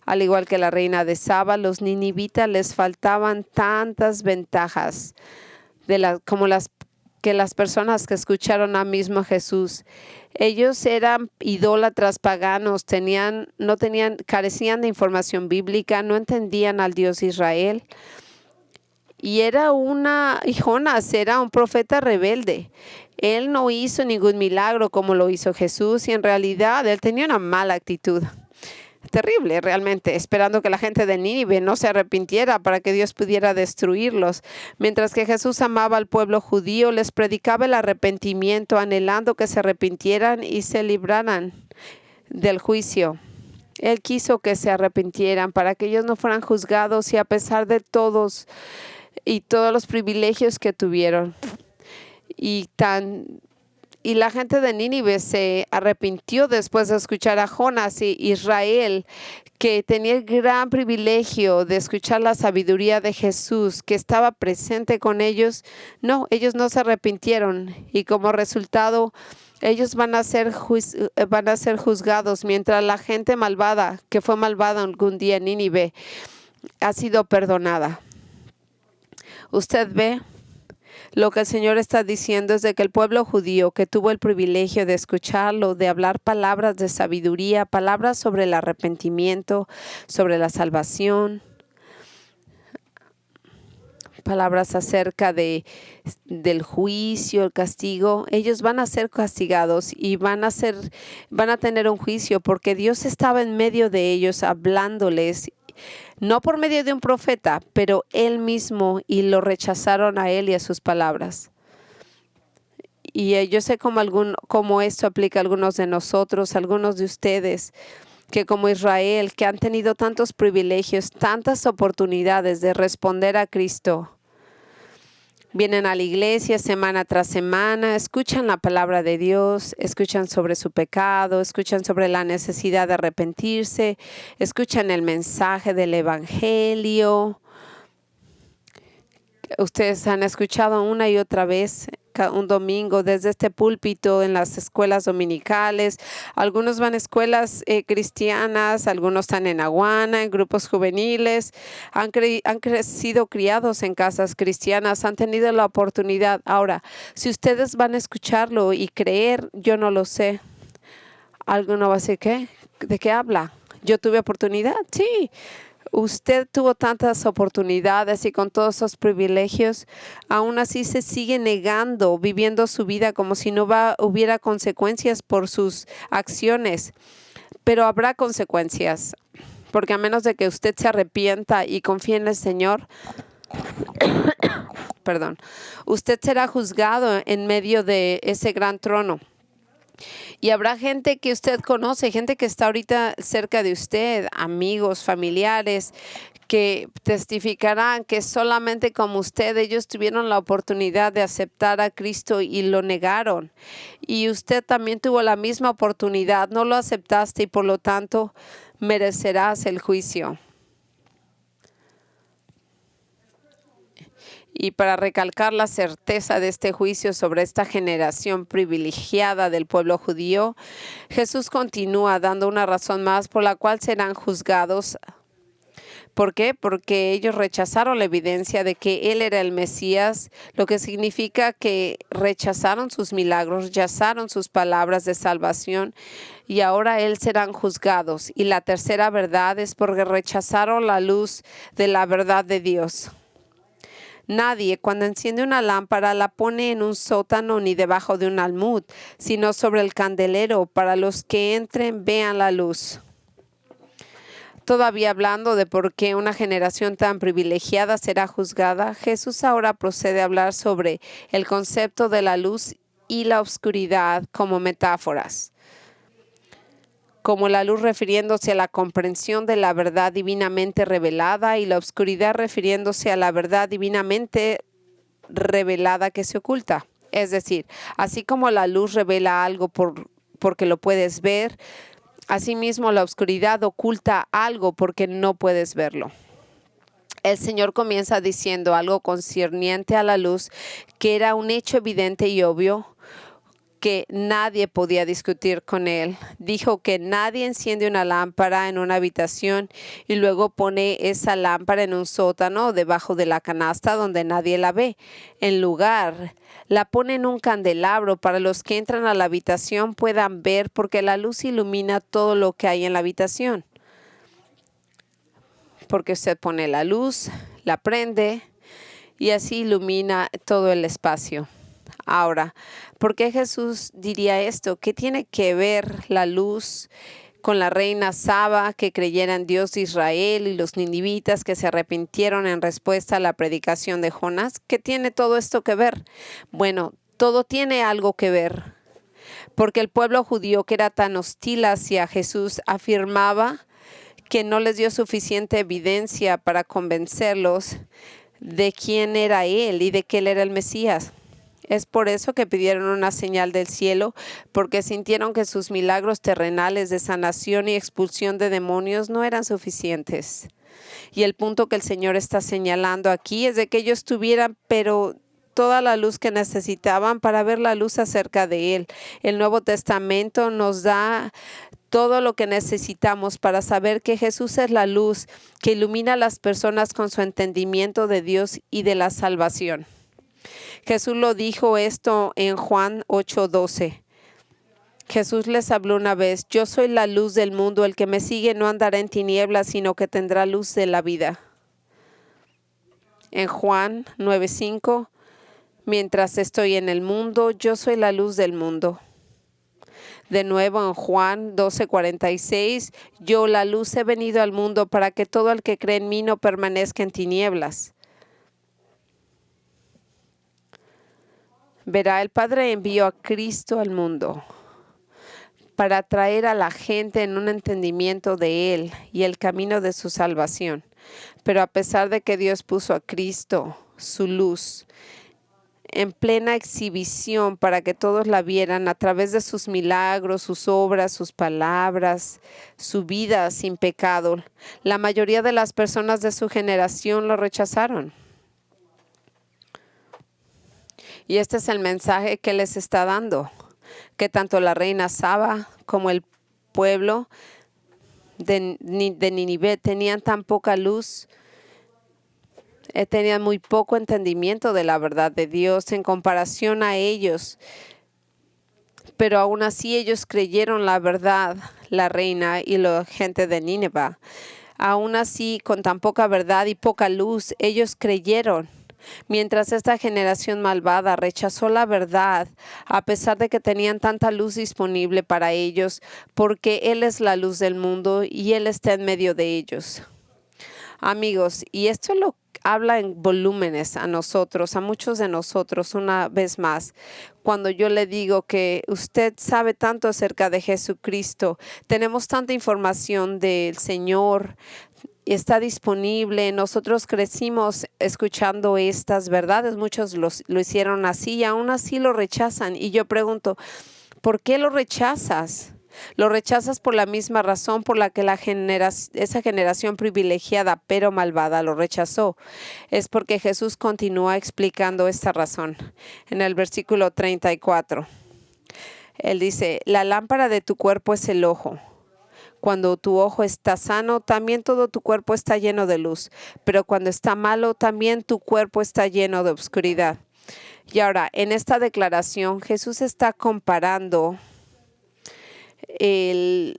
Al igual que la reina de Saba, los ninivitas les faltaban tantas ventajas como las personas que escucharon a mismo Jesús. Ellos eran idólatras paganos, carecían de información bíblica, no entendían al Dios de Israel. Y Jonás era un profeta rebelde. Él no hizo ningún milagro como lo hizo Jesús, y en realidad él tenía una mala actitud. Terrible realmente, esperando que la gente de Nínive no se arrepintiera para que Dios pudiera destruirlos. Mientras que Jesús amaba al pueblo judío, les predicaba el arrepentimiento, anhelando que se arrepintieran y se libraran del juicio. Él quiso que se arrepintieran para que ellos no fueran juzgados, y a pesar de todos los privilegios que tuvieron. Y la gente de Nínive se arrepintió después de escuchar a Jonás, y Israel, que tenía el gran privilegio de escuchar la sabiduría de Jesús, que estaba presente con ellos. No, ellos no se arrepintieron, y como resultado, ellos van a ser juzgados, mientras la gente malvada, que fue malvada algún día en Nínive, ha sido perdonada. Usted ve, Lo que el Señor está diciendo es de que el pueblo judío que tuvo el privilegio de escucharlo, de hablar palabras de sabiduría, palabras sobre el arrepentimiento, sobre la salvación, palabras acerca del juicio, el castigo, ellos van a ser castigados y van a tener un juicio porque Dios estaba en medio de ellos hablándoles, no por medio de un profeta, pero Él mismo, y lo rechazaron a Él y a sus palabras. Y yo sé cómo esto aplica a algunos de nosotros, algunos de ustedes, que como Israel, que han tenido tantos privilegios, tantas oportunidades de responder a Cristo, vienen a la iglesia semana tras semana, escuchan la palabra de Dios, escuchan sobre su pecado, escuchan sobre la necesidad de arrepentirse, escuchan el mensaje del evangelio. Ustedes han escuchado una y otra vez un domingo desde este púlpito en las escuelas dominicales. Algunos van a escuelas cristianas, algunos están en Aguana, en grupos juveniles, han sido criados en casas cristianas, han tenido la oportunidad. Ahora, si ustedes van a escucharlo y creer, yo no lo sé. Alguno va a decir, ¿qué? ¿De qué habla? ¿Yo tuve oportunidad? Sí. Usted tuvo tantas oportunidades y con todos esos privilegios, aún así se sigue negando, viviendo su vida como si no hubiera consecuencias por sus acciones. Pero habrá consecuencias, porque a menos de que usted se arrepienta y confíe en el Señor, usted será juzgado en medio de ese gran trono. Y habrá gente que usted conoce, gente que está ahorita cerca de usted, amigos, familiares, que testificarán que solamente como usted, ellos tuvieron la oportunidad de aceptar a Cristo y lo negaron. Y usted también tuvo la misma oportunidad, no lo aceptaste y por lo tanto merecerás el juicio. Y para recalcar la certeza de este juicio sobre esta generación privilegiada del pueblo judío, Jesús continúa dando una razón más por la cual serán juzgados. ¿Por qué? Porque ellos rechazaron la evidencia de que Él era el Mesías, lo que significa que rechazaron sus milagros, rechazaron sus palabras de salvación y ahora Él serán juzgados. Y la tercera verdad es porque rechazaron la luz de la verdad de Dios. Nadie, cuando enciende una lámpara, la pone en un sótano ni debajo de un almud, sino sobre el candelero, para los que entren vean la luz. Todavía hablando de por qué una generación tan privilegiada será juzgada, Jesús ahora procede a hablar sobre el concepto de la luz y la oscuridad como metáforas. Como la luz refiriéndose a la comprensión de la verdad divinamente revelada y la oscuridad refiriéndose a la verdad divinamente revelada que se oculta. Es decir, así como la luz revela algo porque lo puedes ver, asimismo la oscuridad oculta algo porque no puedes verlo. El Señor comienza diciendo algo concerniente a la luz, que era un hecho evidente y obvio, que nadie podía discutir con él. Dijo que nadie enciende una lámpara en una habitación y luego pone esa lámpara en un sótano debajo de la canasta donde nadie la ve. En lugar, la pone en un candelabro para los que entran a la habitación puedan ver, porque la luz ilumina todo lo que hay en la habitación. Porque usted pone la luz, la prende y así ilumina todo el espacio. Ahora, ¿por qué Jesús diría esto? ¿Qué tiene que ver la luz con la reina Saba, que creyera en Dios de Israel, y los ninivitas que se arrepintieron en respuesta a la predicación de Jonás? ¿Qué tiene todo esto que ver? Bueno, todo tiene algo que ver, porque el pueblo judío, que era tan hostil hacia Jesús, afirmaba que no les dio suficiente evidencia para convencerlos de quién era Él y de que Él era el Mesías. Es por eso que pidieron una señal del cielo, porque sintieron que sus milagros terrenales de sanación y expulsión de demonios no eran suficientes. Y el punto que el Señor está señalando aquí es de que ellos tuvieran, pero toda la luz que necesitaban para ver la luz acerca de Él. El Nuevo Testamento nos da todo lo que necesitamos para saber que Jesús es la luz que ilumina a las personas con su entendimiento de Dios y de la salvación. Jesús lo dijo esto en Juan 8:12. Jesús les habló una vez: yo soy la luz del mundo, el que me sigue no andará en tinieblas, sino que tendrá luz de la vida. En Juan 9:5, mientras estoy en el mundo, yo soy la luz del mundo. De nuevo en Juan 12:46, yo la luz he venido al mundo para que todo el que cree en mí no permanezca en tinieblas. Verá, el Padre envió a Cristo al mundo para traer a la gente en un entendimiento de Él y el camino de su salvación. Pero a pesar de que Dios puso a Cristo, su luz, en plena exhibición para que todos la vieran a través de sus milagros, sus obras, sus palabras, su vida sin pecado, la mayoría de las personas de su generación lo rechazaron. Y este es el mensaje que les está dando, que tanto la reina Saba como el pueblo de Nínive tenían tan poca luz, tenían muy poco entendimiento de la verdad de Dios en comparación a ellos. Pero aún así ellos creyeron la verdad, la reina y la gente de Nínive. Aún así, con tan poca verdad y poca luz, ellos creyeron. Mientras esta generación malvada rechazó la verdad, a pesar de que tenían tanta luz disponible para ellos, porque Él es la luz del mundo y Él está en medio de ellos. Amigos, y esto lo habla en volúmenes a nosotros, a muchos de nosotros, una vez más, cuando yo le digo que usted sabe tanto acerca de Jesucristo, tenemos tanta información del Señor, está disponible. Nosotros crecimos escuchando estas verdades, muchos lo hicieron así y aún así lo rechazan. Y yo pregunto, ¿por qué lo rechazas? Lo rechazas por la misma razón por la que esa generación privilegiada pero malvada lo rechazó. Es porque Jesús continúa explicando esta razón. En el versículo 34, Él dice: la lámpara de tu cuerpo es el ojo. Cuando tu ojo está sano, también todo tu cuerpo está lleno de luz. Pero cuando está malo, también tu cuerpo está lleno de oscuridad. Y ahora, en esta declaración, Jesús está comparando en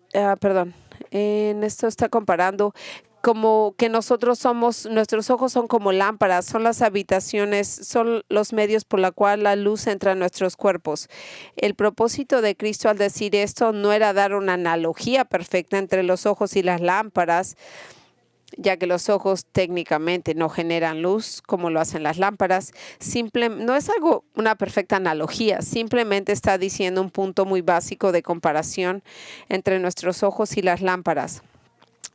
esto está comparando como que nuestros ojos son como lámparas, son las habitaciones, son los medios por la cual la luz entra en nuestros cuerpos. El propósito de Cristo al decir esto no era dar una analogía perfecta entre los ojos y las lámparas, ya que los ojos técnicamente no generan luz como lo hacen las lámparas. No es una perfecta analogía, simplemente está diciendo un punto muy básico de comparación entre nuestros ojos y las lámparas.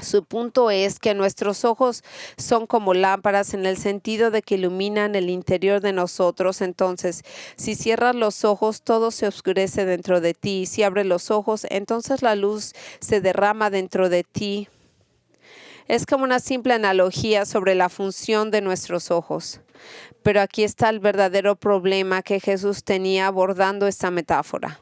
Su punto es que nuestros ojos son como lámparas en el sentido de que iluminan el interior de nosotros. Entonces, si cierras los ojos, todo se oscurece dentro de ti. Si abres los ojos, entonces la luz se derrama dentro de ti. Es como una simple analogía sobre la función de nuestros ojos. Pero aquí está el verdadero problema que Jesús tenía abordando esta metáfora.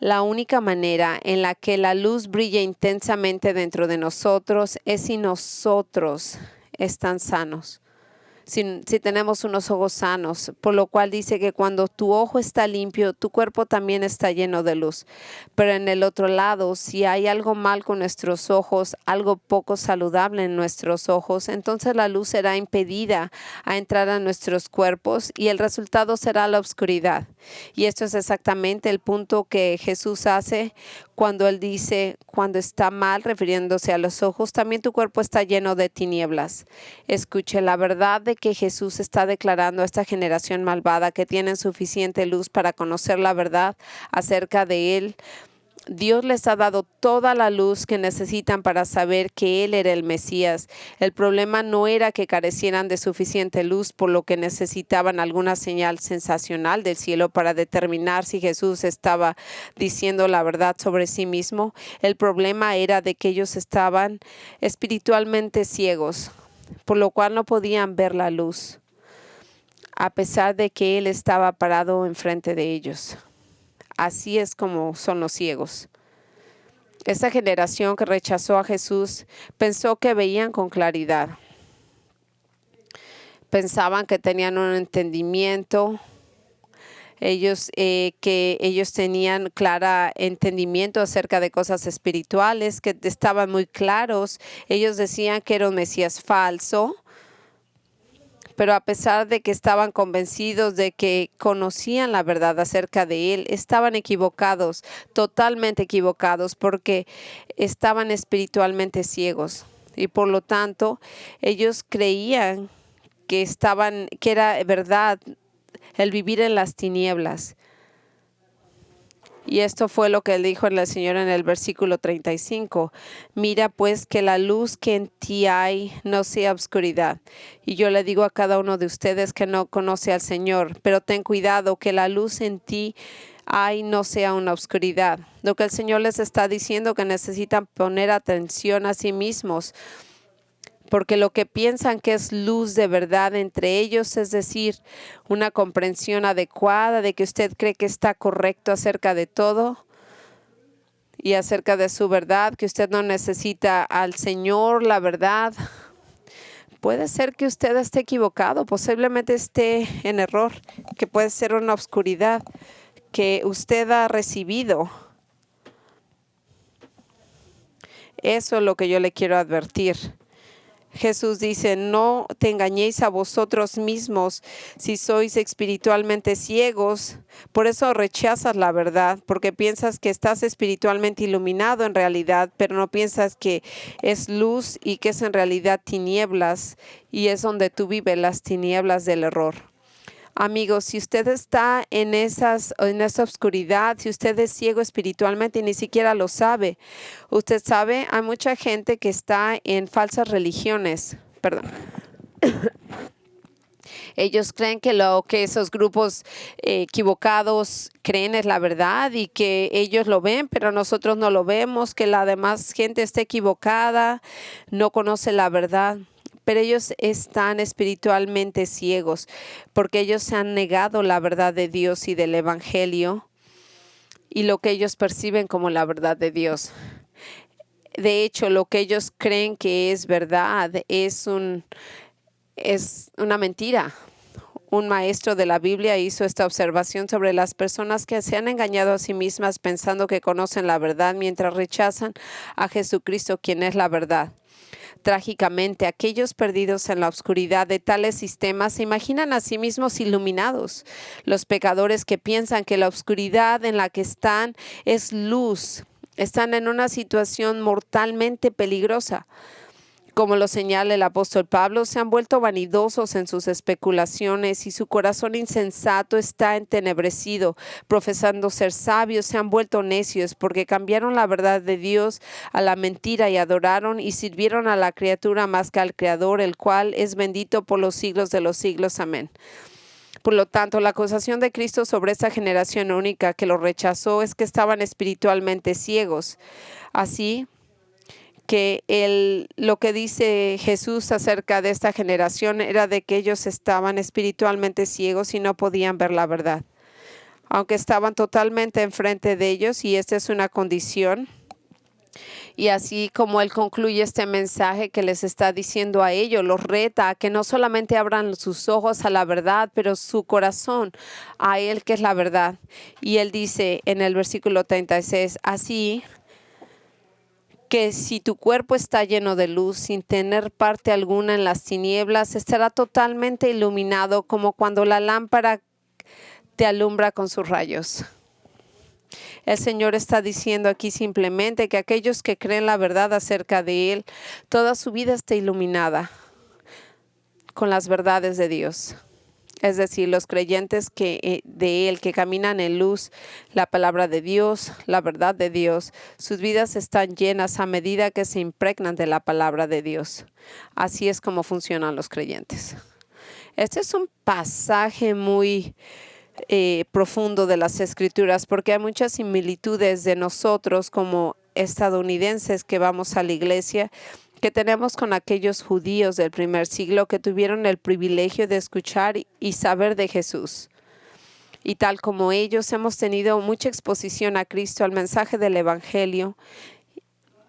La única manera en la que la luz brilla intensamente dentro de nosotros es si nosotros están sanos. Si tenemos unos ojos sanos, por lo cual dice que cuando tu ojo está limpio, tu cuerpo también está lleno de luz. Pero en el otro lado, si hay algo mal con nuestros ojos, algo poco saludable en nuestros ojos, entonces la luz será impedida a entrar a nuestros cuerpos y el resultado será la oscuridad. Y esto es exactamente el punto que Jesús hace cuando Él dice, cuando está mal, refiriéndose a los ojos, también tu cuerpo está lleno de tinieblas. Escuche, la verdad de que Jesús está declarando a esta generación malvada que tienen suficiente luz para conocer la verdad acerca de Él. Dios les ha dado toda la luz que necesitan para saber que Él era el Mesías. El problema no era que carecieran de suficiente luz, por lo que necesitaban alguna señal sensacional del cielo para determinar si Jesús estaba diciendo la verdad sobre sí mismo. El problema era de que ellos estaban espiritualmente ciegos, por lo cual no podían ver la luz, a pesar de que Él estaba parado enfrente de ellos. Así es como son los ciegos. Esa generación que rechazó a Jesús pensó que veían con claridad. pensaban que tenían un entendimiento. Que ellos tenían claro entendimiento acerca de cosas espirituales, que estaban muy claros. Ellos decían que era un Mesías falso, pero a pesar de que estaban convencidos de que conocían la verdad acerca de él, estaban equivocados, totalmente equivocados, porque estaban espiritualmente ciegos. Y por lo tanto, ellos creían que era verdad el vivir en las tinieblas. Y esto fue lo que él dijo el Señor en el versículo 35. Mira pues que la luz que en ti hay no sea oscuridad. Y yo le digo a cada uno de ustedes que no conoce al Señor, pero ten cuidado que la luz en ti hay no sea una oscuridad. Lo que el Señor les está diciendo que necesitan poner atención a sí mismos, porque lo que piensan que es luz de verdad entre ellos, es decir, una comprensión adecuada de que usted cree que está correcto acerca de todo y acerca de su verdad, que usted no necesita al Señor, la verdad. Puede ser que usted esté equivocado, posiblemente esté en error, que puede ser una oscuridad que usted ha recibido. Eso es lo que yo le quiero advertir. Jesús dice, no te engañéis a vosotros mismos si sois espiritualmente ciegos. Por eso rechazas la verdad, porque piensas que estás espiritualmente iluminado en realidad, pero no piensas que es luz y que es en realidad tinieblas, y es donde tú vives las tinieblas del error. Amigos, si usted está en esa oscuridad, si usted es ciego espiritualmente y ni siquiera lo sabe, usted sabe, hay mucha gente que está en falsas religiones. Perdón. Ellos creen que lo que esos grupos equivocados creen es la verdad y que ellos lo ven, pero nosotros no lo vemos, que la demás gente está equivocada, no conoce la verdad. Pero ellos están espiritualmente ciegos porque ellos se han negado la verdad de Dios y del Evangelio y lo que ellos perciben como la verdad de Dios. De hecho, lo que ellos creen que es verdad es una mentira. Un maestro de la Biblia hizo esta observación sobre las personas que se han engañado a sí mismas pensando que conocen la verdad mientras rechazan a Jesucristo, quien es la verdad. Trágicamente, aquellos perdidos en la oscuridad de tales sistemas se imaginan a sí mismos iluminados. Los pecadores que piensan que la oscuridad en la que están es luz, están en una situación mortalmente peligrosa. Como lo señala el apóstol Pablo, se han vuelto vanidosos en sus especulaciones y su corazón insensato está entenebrecido. Profesando ser sabios, se han vuelto necios porque cambiaron la verdad de Dios a la mentira y adoraron y sirvieron a la criatura más que al Creador, el cual es bendito por los siglos de los siglos. Amén. Por lo tanto, la acusación de Cristo sobre esta generación única que lo rechazó es que estaban espiritualmente ciegos. Así que lo que dice Jesús acerca de esta generación era de que ellos estaban espiritualmente ciegos y no podían ver la verdad, aunque estaban totalmente enfrente de ellos, y esta es una condición. Y así como él concluye este mensaje que les está diciendo a ellos, los reta a que no solamente abran sus ojos a la verdad, pero su corazón a él, que es la verdad. Y él dice en el versículo 36, así que si tu cuerpo está lleno de luz, sin tener parte alguna en las tinieblas, estará totalmente iluminado como cuando la lámpara te alumbra con sus rayos. El Señor está diciendo aquí simplemente que aquellos que creen la verdad acerca de Él, toda su vida está iluminada con las verdades de Dios. Es decir, los creyentes de Él, que caminan en luz, la palabra de Dios, la verdad de Dios, sus vidas están llenas a medida que se impregnan de la palabra de Dios. Así es como funcionan los creyentes. Este es un pasaje muy profundo de las Escrituras, porque hay muchas similitudes de nosotros como estadounidenses que vamos a la iglesia, que tenemos con aquellos judíos del primer siglo que tuvieron el privilegio de escuchar y saber de Jesús. Y tal como ellos hemos tenido mucha exposición a Cristo, al mensaje del Evangelio,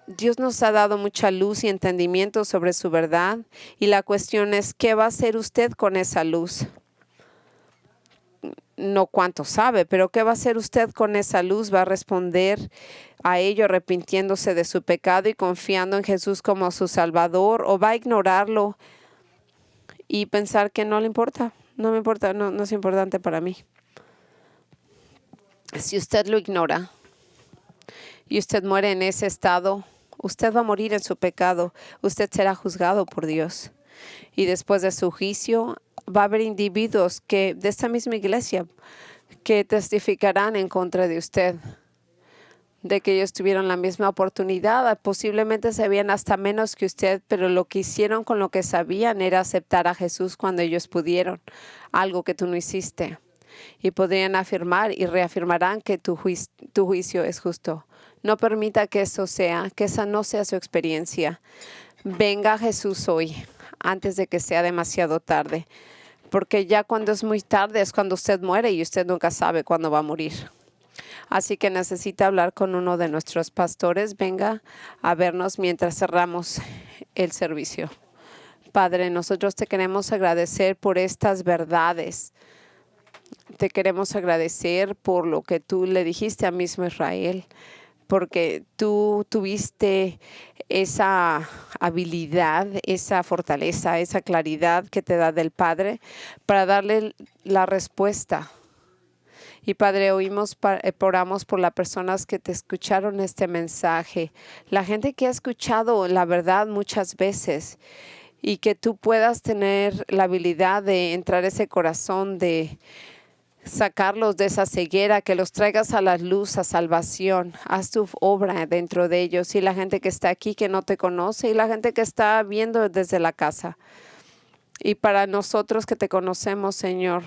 Dios nos ha dado mucha luz y entendimiento sobre su verdad, y la cuestión es, ¿qué va a hacer usted con esa luz? No cuánto sabe, pero ¿qué va a hacer usted con esa luz? ¿Va a responder a ello arrepintiéndose de su pecado y confiando en Jesús como su Salvador? ¿O va a ignorarlo y pensar que no le importa? No me importa, no es importante para mí. Si usted lo ignora y usted muere en ese estado, usted va a morir en su pecado. Usted será juzgado por Dios. Y después de su juicio, va a haber individuos de esta misma iglesia que testificarán en contra de usted, de que ellos tuvieron la misma oportunidad. Posiblemente sabían hasta menos que usted, pero lo que hicieron con lo que sabían era aceptar a Jesús cuando ellos pudieron, algo que tú no hiciste. Y podrían afirmar y reafirmarán que tu juicio es justo. No permita que esa no sea su experiencia. Venga a Jesús hoy, antes de que sea demasiado tarde. Porque ya cuando es muy tarde es cuando usted muere y usted nunca sabe cuándo va a morir. Así que necesita hablar con uno de nuestros pastores. Venga a vernos mientras cerramos el servicio. Padre, nosotros te queremos agradecer por estas verdades. Te queremos agradecer por lo que tú le dijiste a mismo Israel, porque tú tuviste esa habilidad, esa fortaleza, esa claridad que te da del Padre para darle la respuesta. Y Padre, oramos por las personas que te escucharon este mensaje, la gente que ha escuchado la verdad muchas veces, y que tú puedas tener la habilidad de entrar a ese corazón, de sacarlos de esa ceguera, que los traigas a la luz, a salvación. Haz tu obra dentro de ellos, y la gente que está aquí que no te conoce, y la gente que está viendo desde la casa. Y para nosotros que te conocemos, Señor,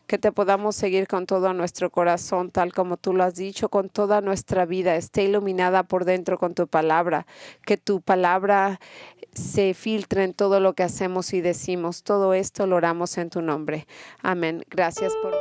que te podamos seguir con todo nuestro corazón, tal como tú lo has dicho, con toda nuestra vida, esté iluminada por dentro con tu palabra, que tu palabra se filtre en todo lo que hacemos y decimos. Todo esto lo oramos en tu nombre. Amén. Gracias por...